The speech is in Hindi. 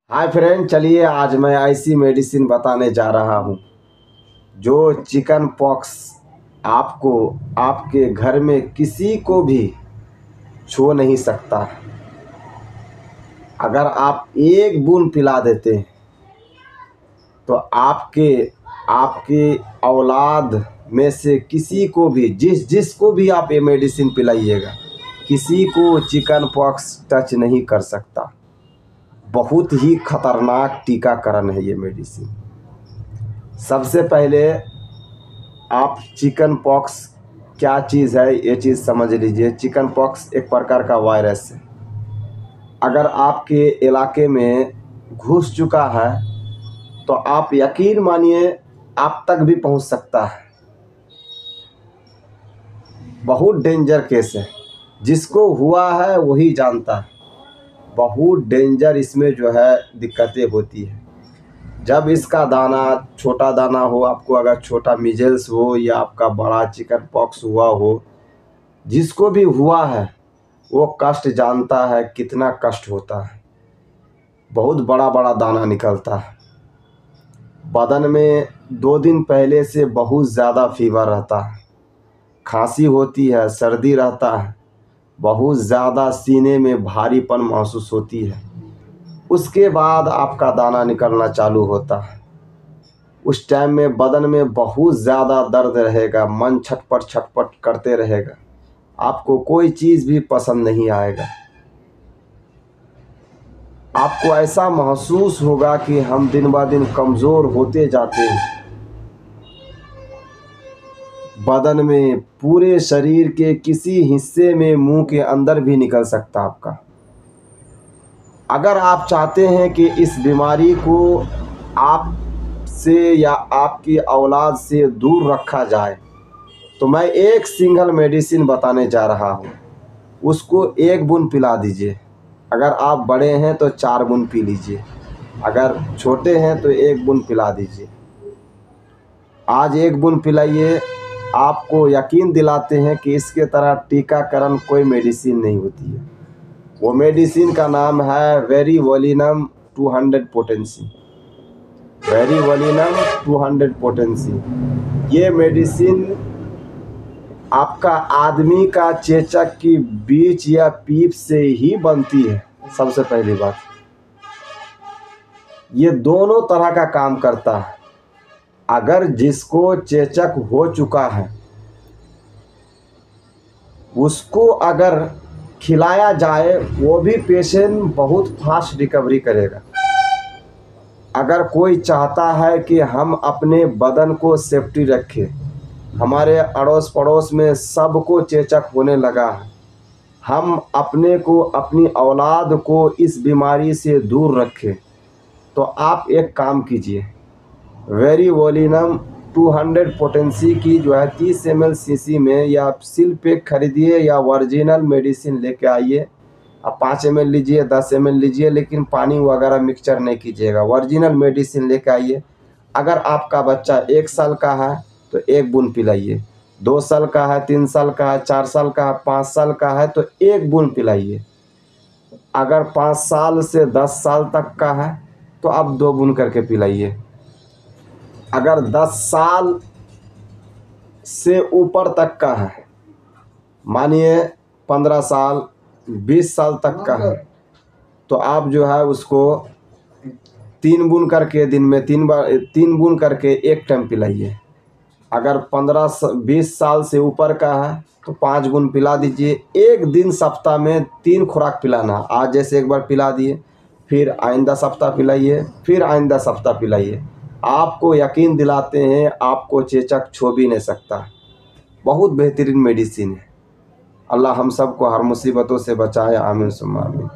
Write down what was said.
हाय फ्रेंड, चलिए आज मैं ऐसी मेडिसिन बताने जा रहा हूँ जो चिकन पॉक्स आपको आपके घर में किसी को भी छू नहीं सकता। अगर आप एक बूंद पिला देते हैं तो आपके आपके औलाद में से किसी को भी जिसको भी आप ये मेडिसिन पिलाइएगा, किसी को चिकन पॉक्स टच नहीं कर सकता। बहुत ही खतरनाक टीकाकरण है ये मेडिसिन। सबसे पहले आप चिकन पॉक्स क्या चीज़ है ये चीज़ समझ लीजिए। चिकन पॉक्स एक प्रकार का वायरस है। अगर आपके इलाके में घुस चुका है तो आप यकीन मानिए आप तक भी पहुंच सकता है। बहुत डेंजर केस है, जिसको हुआ है वही जानता है। बहुत डेंजर इसमें जो है दिक्कतें होती है। जब इसका दाना छोटा दाना हो, आपको अगर छोटा मीजल्स हो या आपका बड़ा चिकन पॉक्स हुआ हो, जिसको भी हुआ है वो कष्ट जानता है, कितना कष्ट होता है। बहुत बड़ा बड़ा दाना निकलता है बदन में। 2 दिन पहले से बहुत ज़्यादा फीवर रहता है, खांसी होती है, सर्दी रहता है, बहुत ज़्यादा सीने में भारीपन महसूस होती है। उसके बाद आपका दाना निकलना चालू होता है। उस टाइम में बदन में बहुत ज़्यादा दर्द रहेगा, मन छटपट छटपट करते रहेगा, आपको कोई चीज़ भी पसंद नहीं आएगा। आपको ऐसा महसूस होगा कि हम दिन ब दिन कमज़ोर होते जाते हैं। बदन में पूरे शरीर के किसी हिस्से में, मुंह के अंदर भी निकल सकता आपका। अगर आप चाहते हैं कि इस बीमारी को आप से या आपकी औलाद से दूर रखा जाए तो मैं एक सिंगल मेडिसिन बताने जा रहा हूँ। उसको 1 बूंद पिला दीजिए। अगर आप बड़े हैं तो 4 बूंद पी लीजिए, अगर छोटे हैं तो 1 बूंद पिला दीजिए। आज 1 बूंद पिलाइए। आपको यकीन दिलाते हैं कि इसके तरह टीकाकरण कोई मेडिसिन नहीं होती है। वो मेडिसिन का नाम है वेरिवोलिनम 200 पोटेंसी। वेरिवोलिनम 200 पोटेंसी। ये मेडिसिन आपका आदमी का चेचक की बीच या पीप से ही बनती है। सबसे पहली बात, ये दोनों तरह का काम करता है। अगर जिसको चेचक हो चुका है उसको अगर खिलाया जाए, वो भी पेशेंट बहुत फास्ट रिकवरी करेगा। अगर कोई चाहता है कि हम अपने बदन को सेफ्टी रखें, हमारे अड़ोस पड़ोस में सबको चेचक होने लगा है, हम अपने को, अपनी औलाद को इस बीमारी से दूर रखें, तो आप एक काम कीजिए। वेरिवोलिनम 200 पोटेंसी की जो है 30 ml शीशी में या सिल पैक खरीदिए या ओरिजिनल मेडिसिन लेके आइए। आप 5 ml लीजिए, 10 ml लीजिए, लेकिन पानी वगैरह मिक्सचर नहीं कीजिएगा। ओरिजिनल मेडिसिन लेके आइए। अगर आपका बच्चा 1 साल का है तो 1 बूंद पिलाइए, 2 साल का है, 3 साल का है, 4 साल का है, 5 साल का है तो 1 बूंद पिलाइए। अगर 5 साल से 10 साल तक का है तो आप 2 बूंद करके पिलाइए। अगर 10 साल से ऊपर तक का है, मानिए 15 साल 20 साल तक का है, तो आप जो है उसको 3 बूंद करके दिन में 3 बूंद करके एक टाइम पिलाइए। अगर 15-20 साल से ऊपर का है तो 5 बूंद पिला दीजिए। एक दिन सप्ताह में 3 खुराक पिलाना। आज जैसे एक बार पिला दिए, फिर आइंदा सप्ताह पिलाइए, फिर आइंदा सप्ताह पिलाइए। आपको यकीन दिलाते हैं आपको चेचक छू भी नहीं सकता। बहुत बेहतरीन मेडिसिन है। अल्लाह हम सबको हर मुसीबतों से बचाए। आमीन सुम्मा आमीन।